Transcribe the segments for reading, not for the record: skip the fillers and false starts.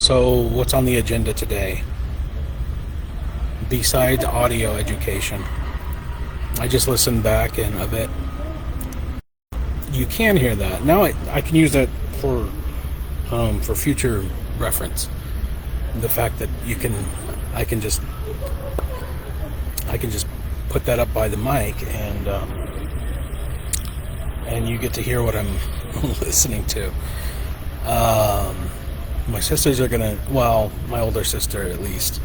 So, what's on the agenda today? Besides audio education, I just listened back and of it. You can hear that. Now I can use that for future reference. The fact that I can just put that up by the mic and you get to hear what I'm listening to. My sisters are gonna, well, my older sister at least,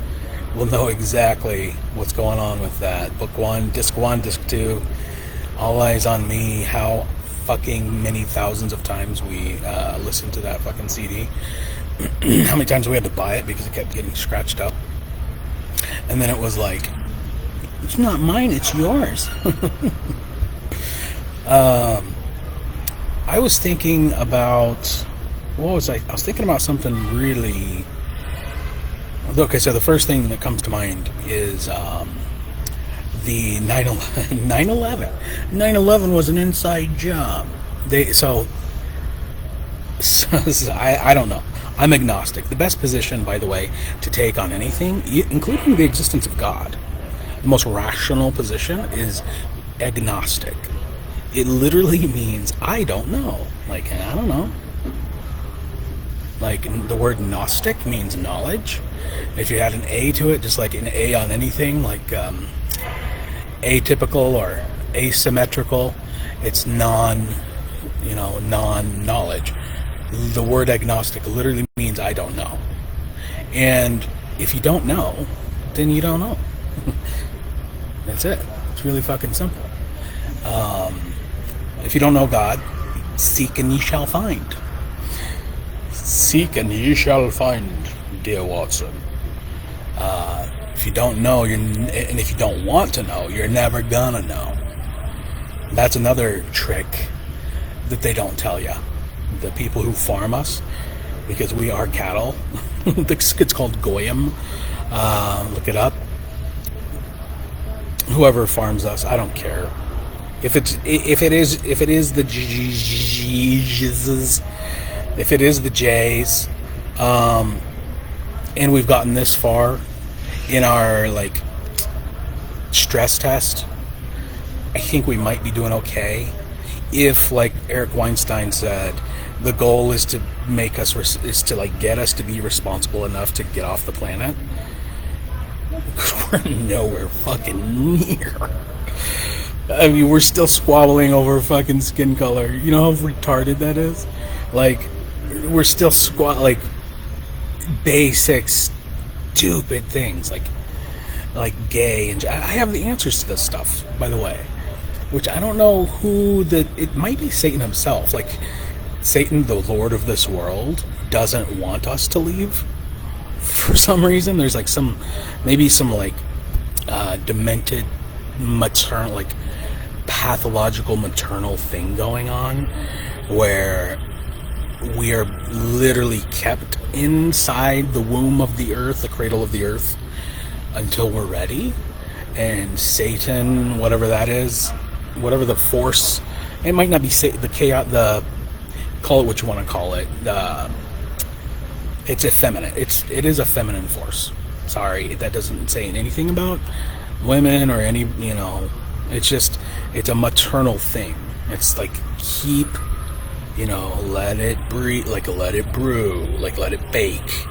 will know exactly what's going on with that. Book 1, Disc 2, All Eyes on Me, how fucking many thousands of times we listened to that fucking CD. How many times we had to buy it because it kept getting scratched up. And then it was like, it's not mine, it's yours. I was thinking about, what was I was thinking about something really. Okay, so the first thing that comes to mind is the 9/11. 9/11 was an inside job. I don't know. I'm agnostic. The best position, by the way, to take on anything, including the existence of God, the most rational position is agnostic. It literally means I don't know. Like, I don't know. Like, the word Gnostic means knowledge. If you had an A to it, just like an A on anything, like atypical or asymmetrical, it's non-knowledge. The word agnostic literally means I don't know. And if you don't know, then you don't know. That's it. It's really fucking simple. If you don't know God, seek and ye shall find. Seek and ye shall find, dear Watson. If you don't know, and if you don't want to know, you're never gonna know. That's another trick that they don't tell you. The people who farm us, because we are cattle. It's called Goyim. Look it up. Whoever farms us, I don't care. If it is the Jesus. If it is the Jays, and we've gotten this far in our stress test, I think we might be doing okay. If, like Eric Weinstein said, the goal is to get us to be responsible enough to get off the planet, we're nowhere fucking near. I mean, we're still squabbling over fucking skin color. You know how retarded that is? Like, we're still basic stupid things like gay, and I have the answers to this stuff, by the way, which I don't know it might be Satan himself. Like, Satan, the Lord of this world, doesn't want us to leave for some reason. There's some demented maternal, pathological maternal thing going on where we are literally kept inside the womb of the earth, the cradle of the earth, until we're ready. And Satan, whatever that is, whatever the force, it might not be the chaos, call it what you want to call it. It's effeminate. It is a feminine force. Sorry, that doesn't say anything about women or any, it's a maternal thing. It's like, keep, let it breathe, let it brew, let it bake.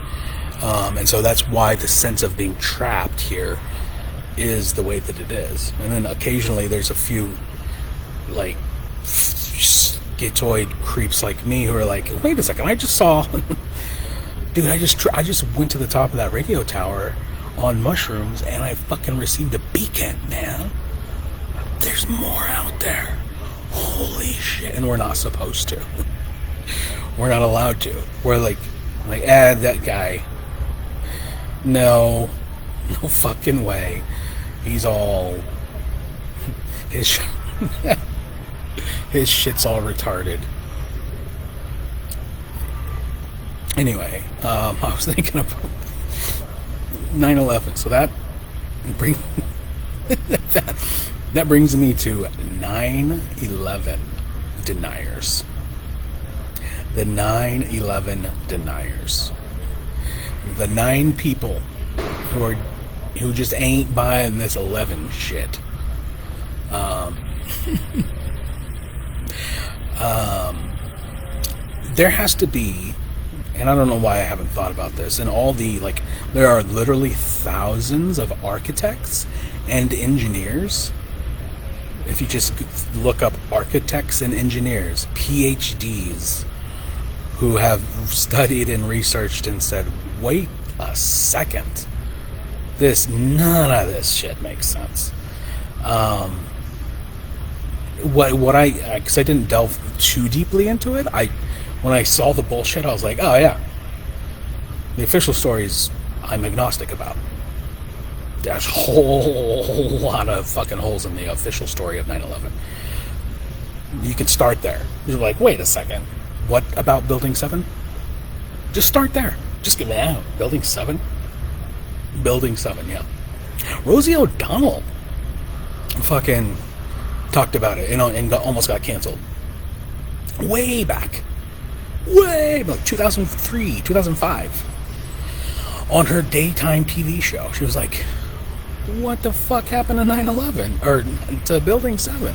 And so that's why the sense of being trapped here is the way that it is. And then occasionally there's a few, schizoid creeps like me who are like, wait a second, I just saw, dude, I just went to the top of that radio tower on mushrooms and I fucking received a beacon, man. There's more out there. Holy shit. And we're not supposed to. We're not allowed to. We're that guy. No fucking way. He's all, his shit's all retarded. Anyway, I was thinking about 9/11. So that brings me to 9/11 deniers. The 9/11 deniers. the 9 people who just ain't buying this 11 shit. There has to be, and I don't know why I haven't thought about this, and all the, like, there are literally thousands of architects and engineers. If you just look up architects and engineers, PhDs, who have studied and researched and said, wait a second, none of this shit makes sense. Because I didn't delve too deeply into it, when I saw the bullshit, I was like, oh yeah, the official stories I'm agnostic about. There's a whole lot of fucking holes in the official story of 9/11. You can start there. You're like, wait a second, what about Building 7? Just start there. Just get me out. Building 7? Building 7, yeah. Rosie O'Donnell fucking talked about it, and almost got canceled. Way back, 2003, 2005. On her daytime TV show, she was like, what the fuck happened to 9/11? Or to Building 7?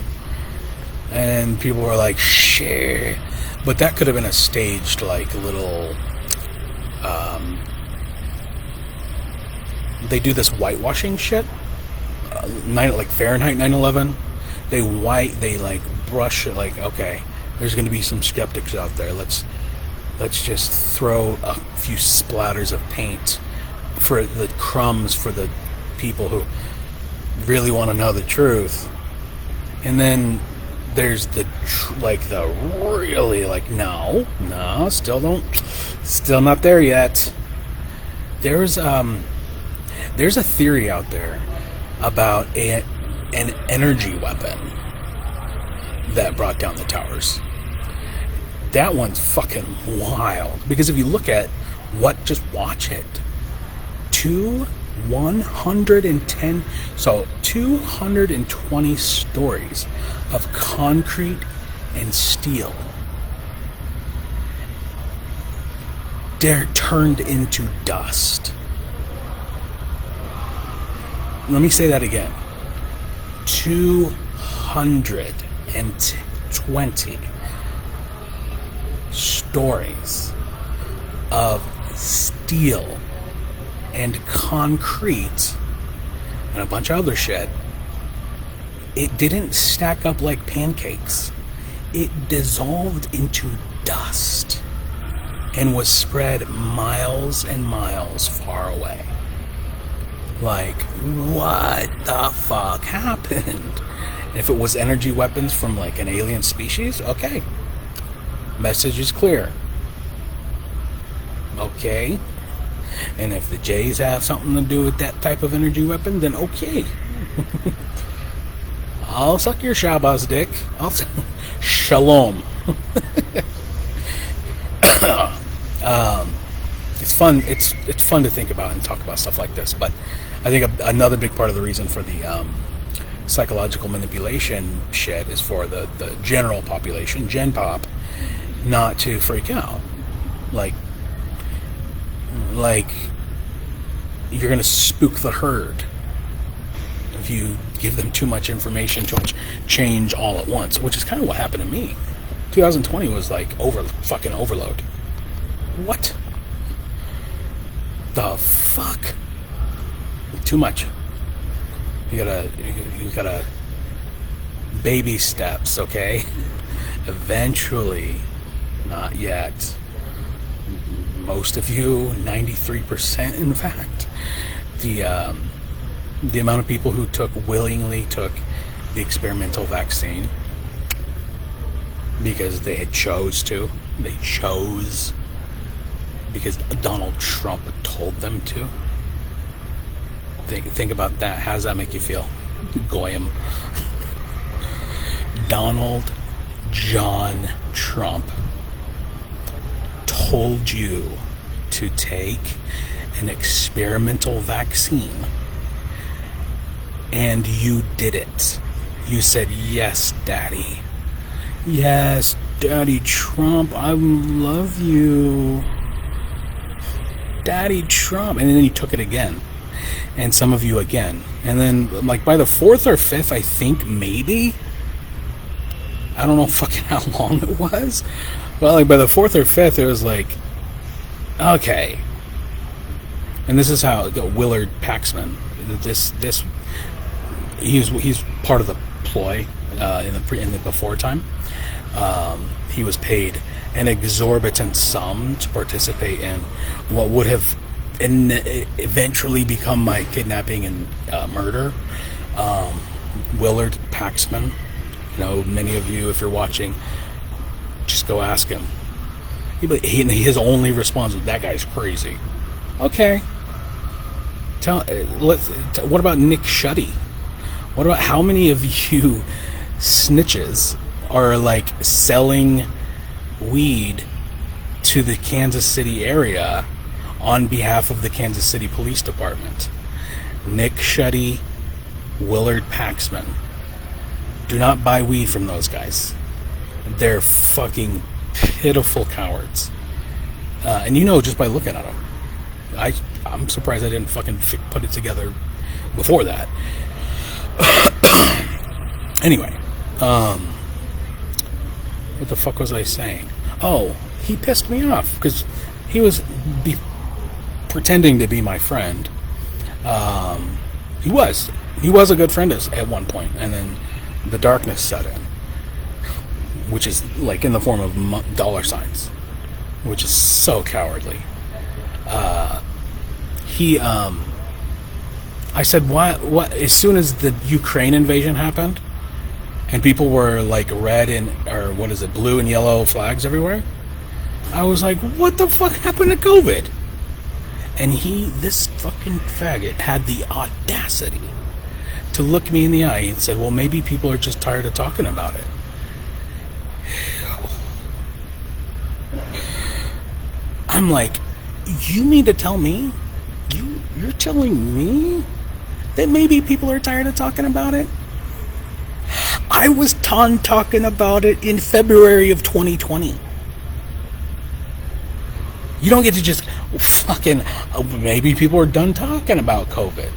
And people were like, shit. But that could have been a staged, like, little... they do this whitewashing shit. Like Fahrenheit 9/11. They like, brush it, like, okay, there's going to be some skeptics out there. Let's just throw a few splatters of paint for the crumbs for the people who really want to know the truth. And then there's the really, like, no, still not there yet. There's a theory out there about an energy weapon that brought down the towers. That one's fucking wild, because if you look at just watch it. 220 stories of concrete and steel. They're turned into dust. Let me say that again. 220 stories of steel and concrete and a bunch of other shit. It didn't stack up like pancakes. It dissolved into dust and was spread miles and miles far away. Like, what the fuck happened? And if it was energy weapons from, like, an alien species, okay. Message is clear. Okay. And if the Jays have something to do with that type of energy weapon, then okay. I'll suck your Shabbos dick. Shalom. It's fun. It's fun to think about and talk about stuff like this. But I think another big part of the reason for the psychological manipulation shit is for the general population, Gen Pop, not to freak out. Like you're gonna spook the herd if you give them too much information, too much change all at once, which is kind of what happened to me. 2020 was like fucking overload. What the fuck? Too much. You gotta baby steps, okay? Eventually, not yet. Most of you, 93% in fact, the amount of people who willingly took the experimental vaccine because they chose because Donald Trump told them to. Think about that. How does that make you feel? Goyim. Donald John Trump told you to take an experimental vaccine, and you did it. You said, yes, Daddy. Yes, Daddy Trump, I love you. Daddy Trump. And then you took it again. And some of you again. And then, like, by the 4th or 5th, I think, maybe, I don't know fucking how long it was. Well, like, by the 4th or 5th, it was like, okay. And this is how Willard Paxman, he's part of the ploy in the before time. He was paid an exorbitant sum to participate in what would have eventually become my kidnapping and murder. Willard Paxman, many of you, if you're watching, just go ask him. His only response was, "That guy's crazy." Okay. What about Nick Shuddy? What about how many of you snitches are like selling weed to the Kansas City area on behalf of the Kansas City Police Department? Nick Shuddy, Willard Paxman. Do not buy weed from those guys. They're fucking pitiful cowards. And just by looking at them. I'm surprised I didn't fucking put it together before that. Anyway, what the fuck was I saying? Oh, he pissed me off because he was pretending to be my friend. He was a good friend at one point, and then the darkness set in, which is like in the form of dollar signs, which is so cowardly. I said, what, as soon as the Ukraine invasion happened, and people were like blue and yellow flags everywhere, I was like, what the fuck happened to COVID? And this fucking faggot had the audacity to look me in the eye and said, well, maybe people are just tired of talking about it. I'm like, you mean to tell me? You're telling me that maybe people are tired of talking about it? I was talking about it in February of 2020. You don't get to just fucking, maybe people are done talking about COVID.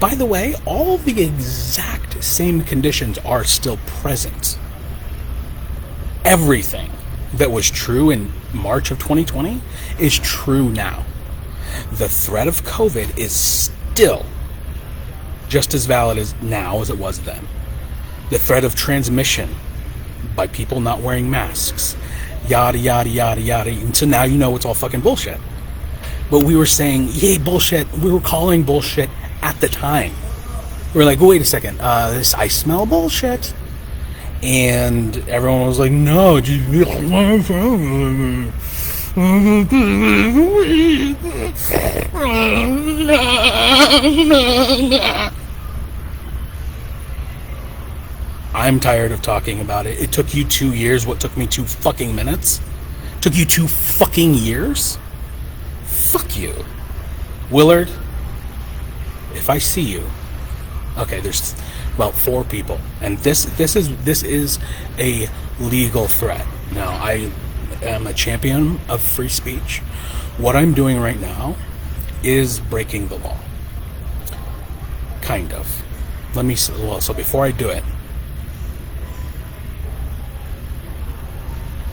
By the way, all the exact same conditions are still present. Everything that was true in March of 2020 is true now. The threat of COVID is still just as valid as now as it was then. The threat of transmission by people not wearing masks, yada, yada, yada, yada. And so now it's all fucking bullshit. But we were saying, yay, bullshit. We were calling bullshit at the time. We were like, wait a second, I smell bullshit. And everyone was like, no, I'm tired of talking about it. It took you 2 years. What took me 2 fucking minutes? Took you 2 fucking years? Fuck you. Willard, if I see you, okay, there's about 4 people, and this is a legal threat. Now, I am a champion of free speech. What I'm doing right now is breaking the law. Kind of. So before I do it,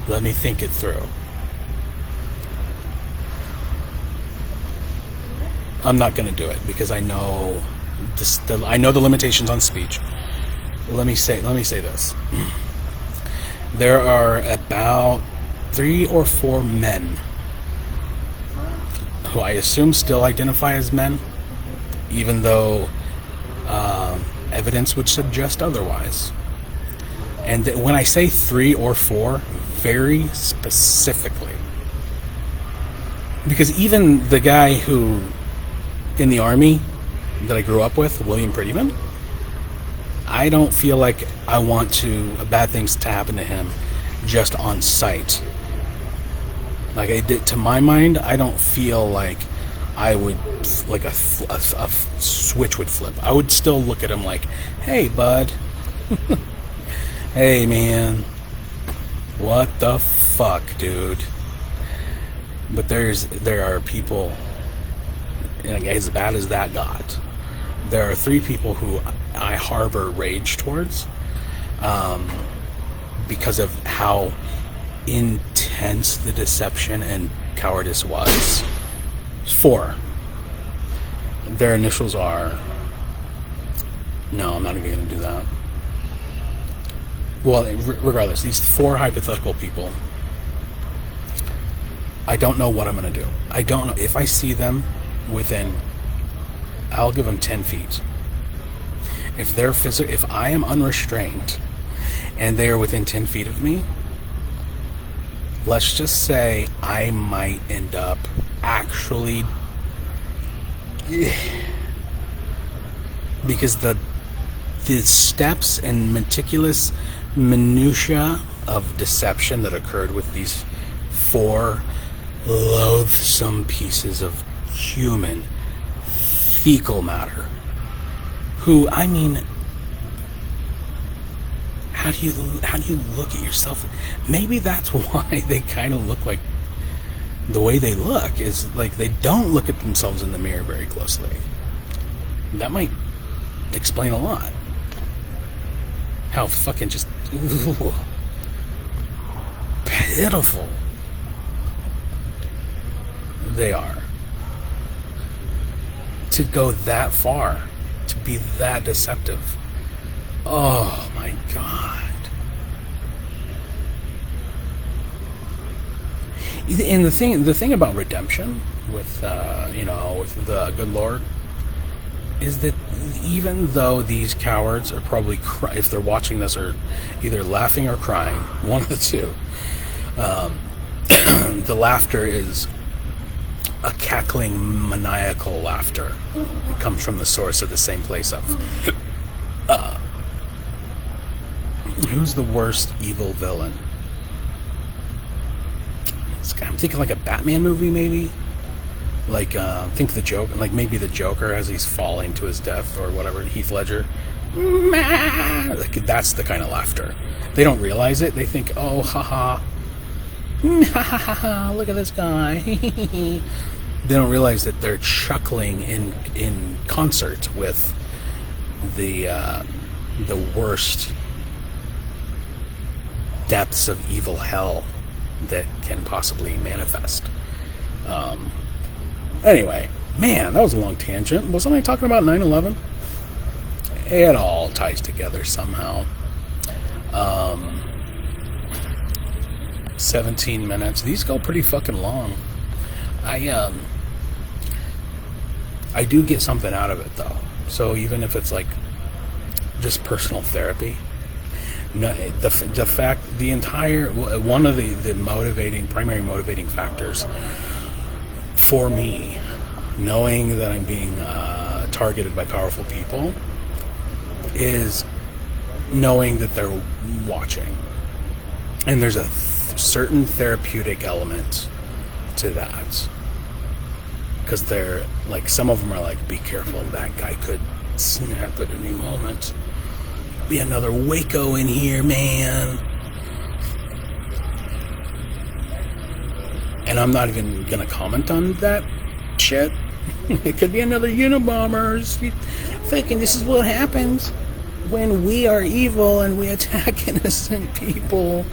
let me think it through. I'm not going to do it because I know the limitations on speech. Let me say this. There are about 3 or 4 men who I assume still identify as men, even though evidence would suggest otherwise. And when I say 3 or 4, very specifically, because even the guy who in the army that I grew up with, William Prettyman, I don't feel like I want bad things to happen to him just on sight. Like I did, to my mind, I don't feel like I would, like a switch would flip. I would still look at him like, hey, bud. Hey, man. What the fuck, dude? But there are people, and as bad as that got, there are 3 people who I harbor rage towards, because of how intense the deception and cowardice was. 4. Their initials are... No, I'm not even going to do that. Well, regardless, these 4 hypothetical people, I don't know what I'm going to do. I don't know. If I see them within... I'll give them 10 feet. If I am unrestrained and they are within 10 feet of me, let's just say I might end up actually... Because the steps and meticulous minutia of deception that occurred with these 4 loathsome pieces of human fecal matter, who, I mean, how do you look at yourself? Maybe that's why they kind of look like the way they look, is like they don't look at themselves in the mirror very closely. That might explain a lot. How fucking just pitiful they are. To go that far, to be that deceptive. Oh my God. And the thing about redemption with with the good Lord, is that even though these cowards are probably, if they're watching this, are either laughing or crying, one of the two, the laughter is a cackling, maniacal laughter. It comes from the source of the same place of... who's the worst evil villain? I'm thinking like a Batman movie, maybe? Like, think the Joker, like maybe the Joker as he's falling to his death, or whatever, Heath Ledger. Like, that's the kind of laughter. They don't realize it. They think, oh, haha. Ha ha ha, look at this guy. They don't realize that they're chuckling in concert with the worst depths of evil hell that can possibly manifest. Anyway, man, that was a long tangent. Wasn't I talking about 9/11? It all ties together somehow. 17 minutes. These go pretty fucking long. I do get something out of it, though. So even if it's like just personal therapy, no, the fact, the entire, one of the primary motivating factors for me, knowing that I'm being targeted by powerful people, is knowing that they're watching. And there's a certain therapeutic element to that. Because they're, like, some of them are like, be careful, that guy could snap at any moment. Be another Waco in here, man. And I'm not even gonna comment on that shit. It could be another Unabomber thinking this is what happens when we are evil and we attack innocent people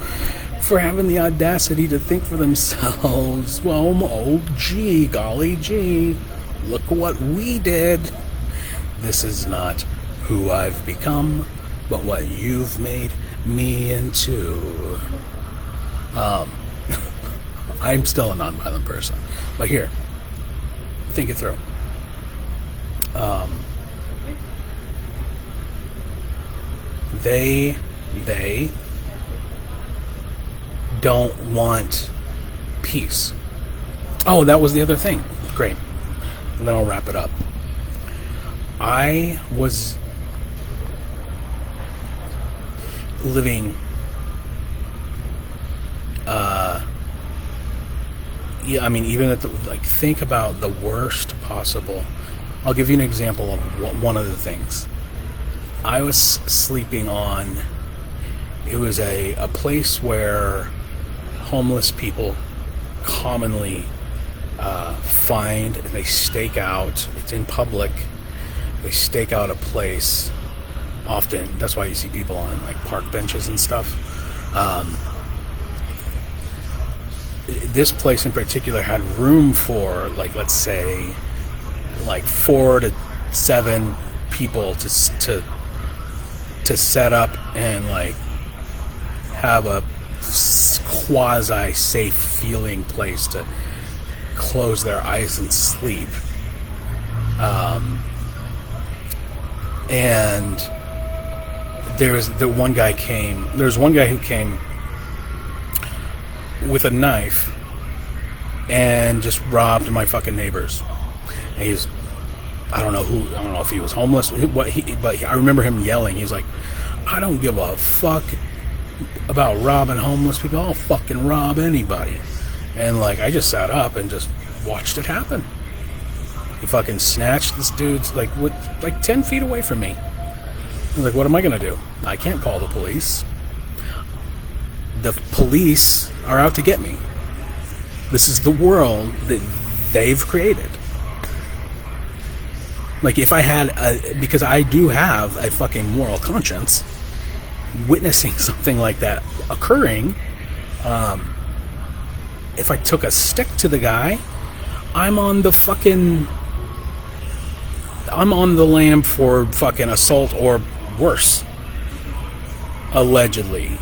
for having the audacity to think for themselves. Well, oh gee, golly gee, look what we did. This is not who I've become, but what you've made me into. I'm still a nonviolent person, but here, think it through. They don't want peace. Oh, that was the other thing. Great. And then I'll wrap it up. I was living even at the, like, think about the worst possible. I'll give you an example of one of the things. I was sleeping on, it was a place where homeless people commonly they stake out, it's in public, they stake out a place. Often, that's why you see people on like park benches and stuff. This place in particular had room for, like, let's say, like 4 to 7 people to set up and like have a quasi safe feeling place to close their eyes and sleep. And there's one guy who came with a knife and just robbed my fucking neighbors. And I don't know if he was homeless, but I remember him yelling. He's like, I don't give a fuck about robbing homeless people. I'll fucking rob anybody. And like, I just sat up and just watched it happen. He fucking snatched this dude's like 10 feet away from me. I was like, what am I gonna do? I can't call the police. The police are out to get me. This is the world that they've created. Like, if I had because I do have a fucking moral conscience, witnessing something like that occurring, if I took a stick to the guy, I'm on the lam for fucking assault or worse, allegedly,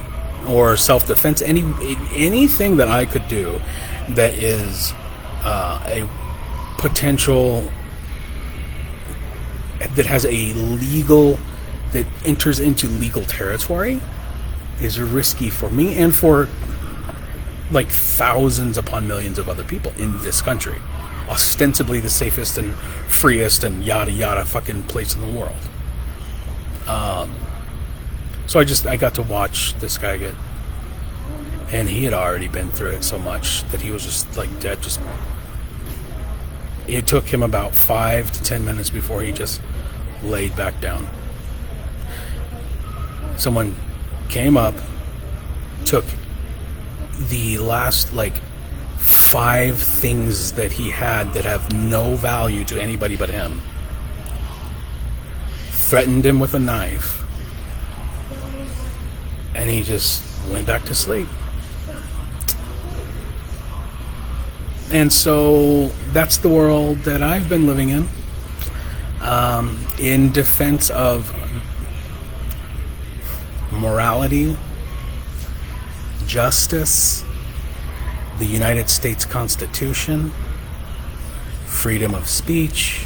or self-defense. Anything that I could do that is a potential, that has a legal, that enters into legal territory, is risky for me and for like thousands upon millions of other people in this country. Ostensibly the safest and freest and yada yada fucking place in the world. So I got to watch this guy get, and he had already been through it so much that he was just like dead. It took him about 5 to 10 minutes before he just laid back down. Someone came up, took the last like 5 things that he had that have no value to anybody but him, threatened him with a knife, and he just went back to sleep. And so that's the world that I've been living in defense of morality, justice, the United States Constitution, freedom of speech.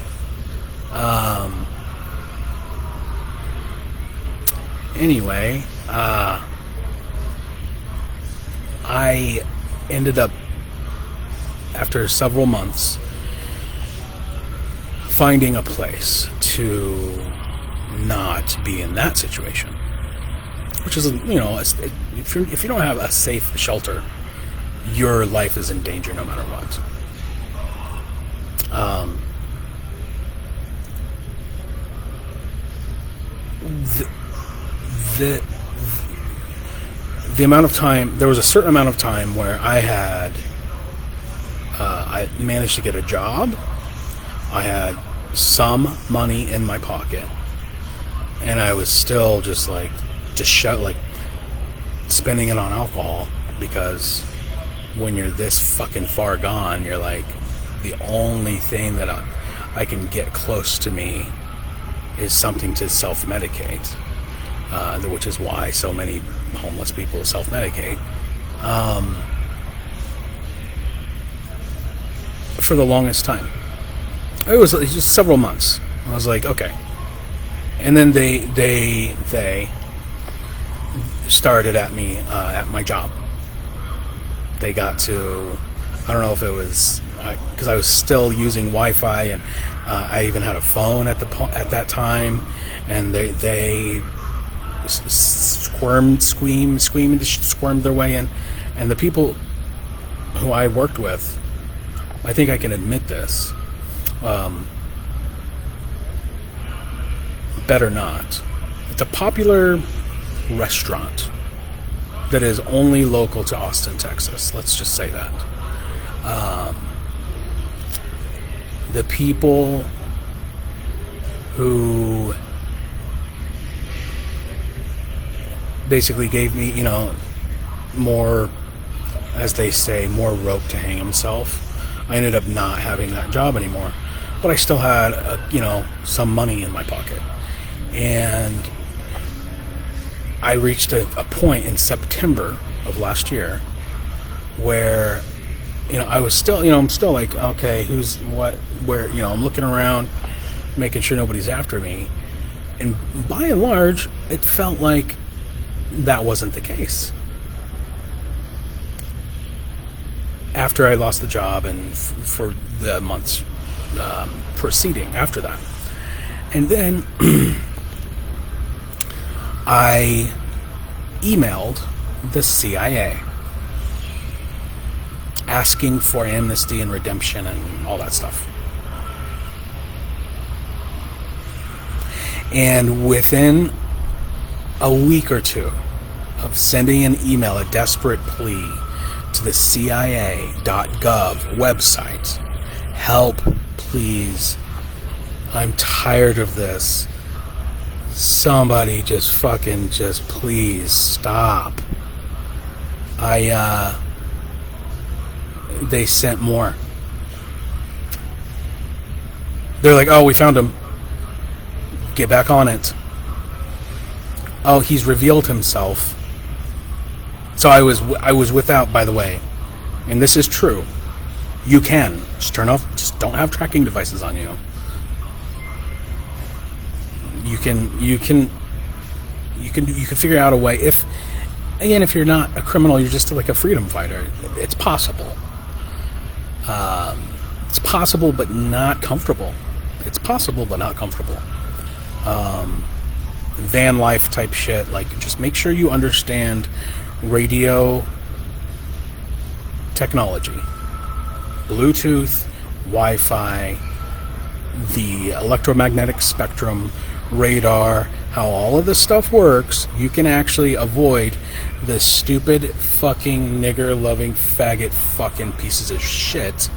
Anyway, I ended up, after several months, finding a place to not be in that situation. Which is, if you don't have a safe shelter, your life is in danger no matter what. The amount of time, there was a certain amount of time where I managed to get a job. I had some money in my pocket, and I was still just spending it on alcohol, because when you're this fucking far gone, you're like, the only thing that I can get close to me is something to self-medicate, which is why so many homeless people self-medicate. For the longest time, it was just several months. I was like, okay. And then they started at me at my job. They got to, I don't know if it was because I was still using Wi-Fi, and I even had a phone at that time, and they squirmed their way in, and the people who I worked with, I think I can admit this, better not. It's a popular restaurant that is only local to Austin, Texas. Let's just say that. the people who basically gave me, more, as they say, more rope to hang himself, I ended up not having that job anymore. But I still had, some money in my pocket. And I reached a point in September of last year where, I was still, I'm still like, okay, who's, what, where, I'm looking around, making sure nobody's after me. And by and large, it felt like that wasn't the case. After I lost the job and for the months preceding after that. And then I emailed the CIA asking for amnesty and redemption and all that stuff. And within a week or two of sending an email, a desperate plea to the CIA.gov website, help, please, I'm tired of this. Somebody just please stop. They sent more. They're like, oh, we found him. Get back on it. Oh, he's revealed himself. So I was without, by the way, and this is true. You can just turn off, just don't have tracking devices on you. You can figure out a way. If you're not a criminal, you're just like a freedom fighter. It's possible. It's possible, but not comfortable. It's possible, but not comfortable. Van life type shit. Like, just make sure you understand radio technology, Bluetooth, Wi-Fi, the electromagnetic spectrum, radar, how all of this stuff works. You can actually avoid the stupid fucking nigger loving faggot fucking pieces of shit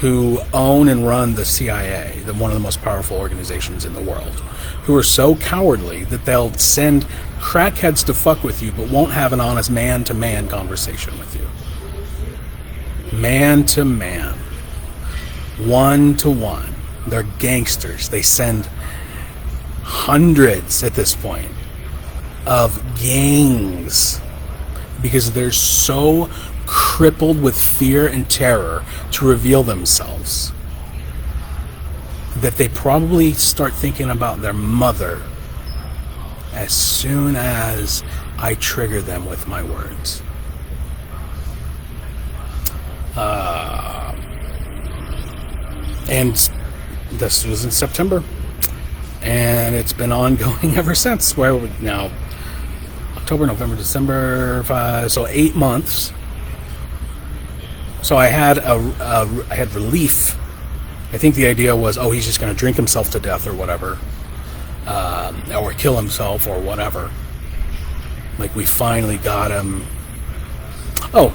who own and run the CIA, one of the most powerful organizations in the world, who are so cowardly that they'll send crackheads to fuck with you but won't have an honest man-to-man conversation with you. Man-to-man. One-to-one. They're gangsters. They send hundreds at this point of gangs because they're so crippled with fear and terror to reveal themselves that they probably start thinking about their mother as soon as I trigger them with my words. And this was in September, and it's been ongoing ever since. Where we now, October, November, December, so 8 months. So I had I had relief. I think the idea was, oh, he's just going to drink himself to death or whatever, or kill himself or whatever. Like, we finally got him. Oh,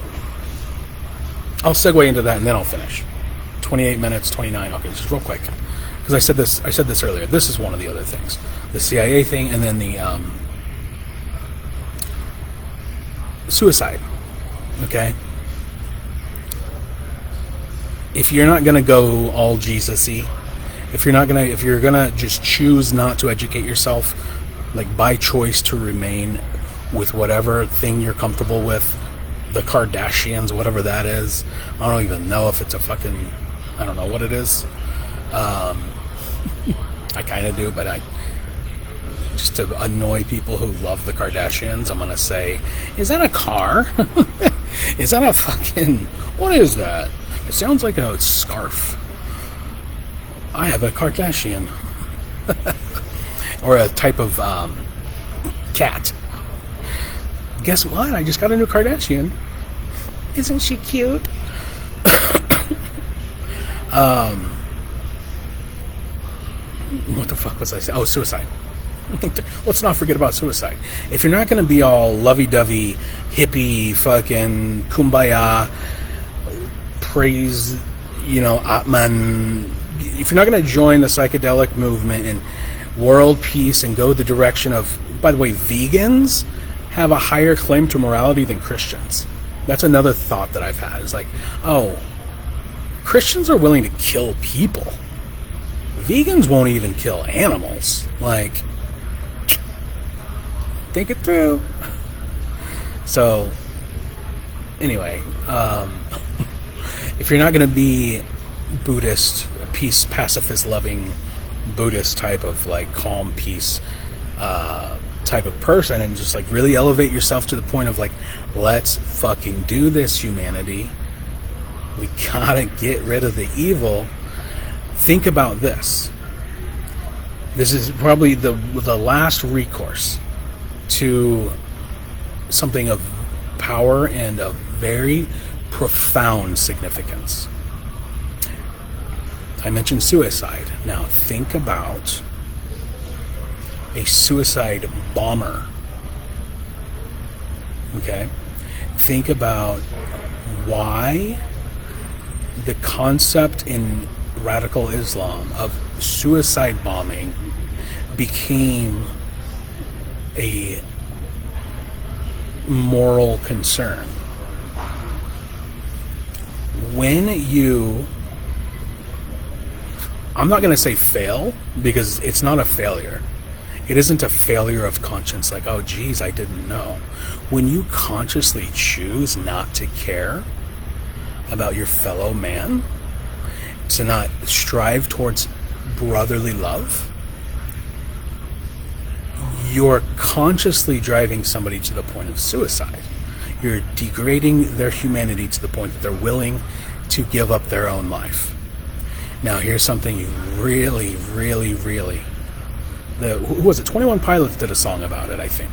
I'll segue into that and then I'll finish. 28 minutes, 29. Okay, just real quick, because I said this earlier. This is one of the other things, the CIA thing, and then the suicide. Okay. If you're not gonna go all Jesus-y, if you're gonna just choose not to educate yourself, like by choice to remain with whatever thing you're comfortable with, the Kardashians, whatever that is. I don't even know if it's a fucking, I don't know what it is. I kind of do, but just to annoy people who love the Kardashians, I'm gonna say, is that a car? Is that a fucking, what is that? It sounds like a scarf. I have a Kardashian. Or a type of cat. Guess what? I just got a new Kardashian. Isn't she cute? What the fuck was I saying? Oh, suicide. Let's not forget about suicide. If you're not going to be all lovey-dovey, hippie, fucking kumbaya, praise Atman, if you're not going to join the psychedelic movement and world peace and go the direction of, by the way, vegans have a higher claim to morality than Christians. That's another thought that I've had. It's like, oh, Christians are willing to kill people. Vegans won't even kill animals. Like, think it through. So, anyway, if you're not going to be Buddhist, peace, pacifist, loving Buddhist type of like calm peace type of person, and just like really elevate yourself to the point of like, let's fucking do this, humanity. We gotta get rid of the evil. Think about this. This is probably the last recourse to something of power and of very profound significance. I mentioned suicide. Now think about a suicide bomber. Okay? Think about why the concept in radical Islam of suicide bombing became a moral concern. When you, I'm not going to say fail, because it's not a failure. It isn't a failure of conscience, like, oh geez, I didn't know. When you consciously choose not to care about your fellow man, to not strive towards brotherly love, you're consciously driving somebody to the point of suicide. You're degrading their humanity to the point that they're willing to give up their own life. Now, here's something you really, really, really... who was it? 21 Pilots did a song about it, I think.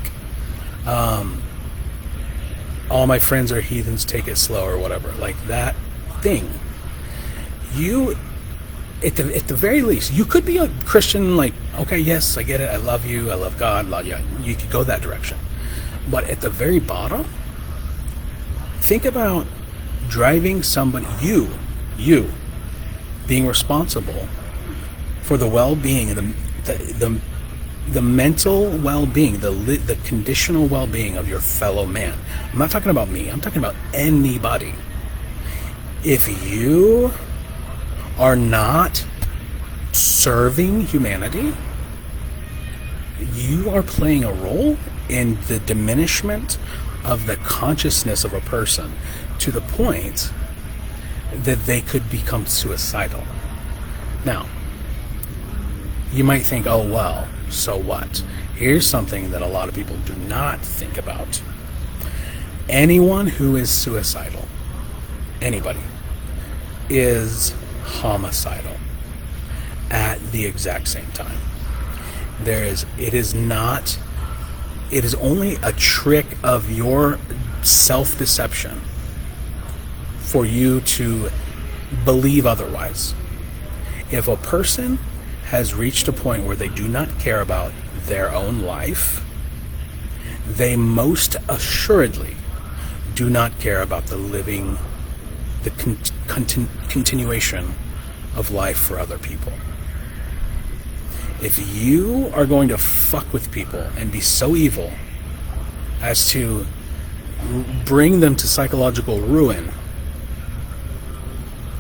All my friends are heathens, take it slow, or whatever. Like that thing. You, at the very least, you could be a Christian, like, okay, yes, I get it, I love you, I love God, yeah, you could go that direction. But at the very bottom, think about driving somebody, you, being responsible for the well-being, the mental well-being, the conditional well-being of your fellow man. I'm not talking about me, I'm talking about anybody. If you are not serving humanity, you are playing a role in the diminishment of the consciousness of a person to the point that they could become suicidal. Now, you might think, oh well, so what? Here's something that a lot of people do not think about. Anyone who is suicidal, anybody, is homicidal at the exact same time. It is only a trick of your self-deception for you to believe otherwise. If a person has reached a point where they do not care about their own life, they most assuredly do not care about the living, the continuation of life for other people. If you are going to fuck with people and be so evil as to bring them to psychological ruin,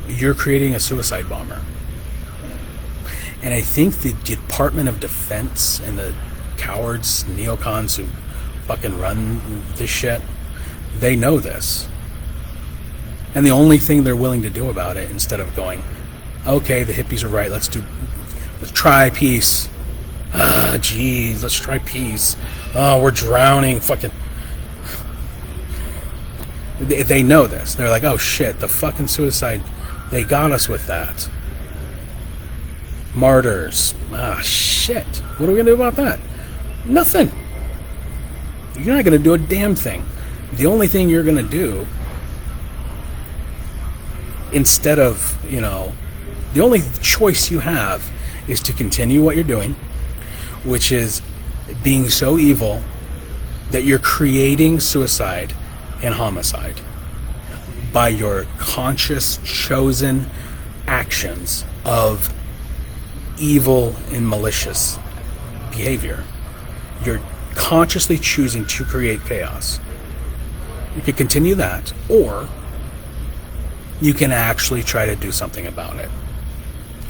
you're creating a suicide bomber. And I think the Department of Defense and the cowards, neocons who fucking run this shit, they know this. And the only thing they're willing to do about it, instead of going, okay, the hippies are right, let's try peace. Geez, let's try peace. Oh, we're drowning, fucking... They know this. They're like, oh shit, the fucking suicide, they got us with that. Martyrs. Shit. What are we gonna do about that? Nothing. You're not gonna do a damn thing. The only thing you're gonna do, instead of, the only choice you have is to continue what you're doing, which is being so evil that you're creating suicide and homicide by your conscious, chosen actions of evil and malicious behavior. You're consciously choosing to create chaos. You could continue that, or you can actually try to do something about it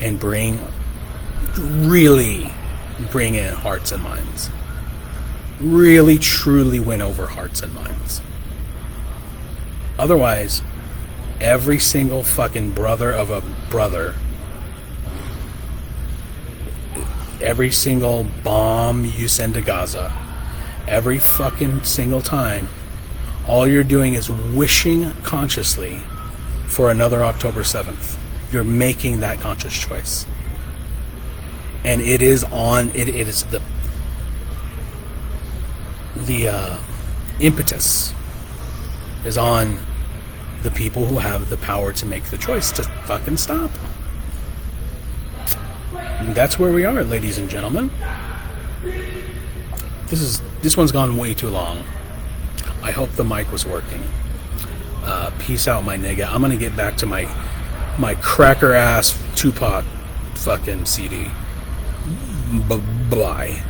and really bring in hearts and minds. Really, truly win over hearts and minds. Otherwise, every single fucking brother of a brother, every single bomb you send to Gaza, every fucking single time, all you're doing is wishing consciously for another October 7th. You're making that conscious choice. And it is the impetus is on the people who have the power to make the choice to fucking stop. And that's where we are, ladies and gentlemen. This one's gone way too long. I hope the mic was working. Peace out, my nigga. I'm gonna get back to my cracker ass Tupac fucking CD. Bye.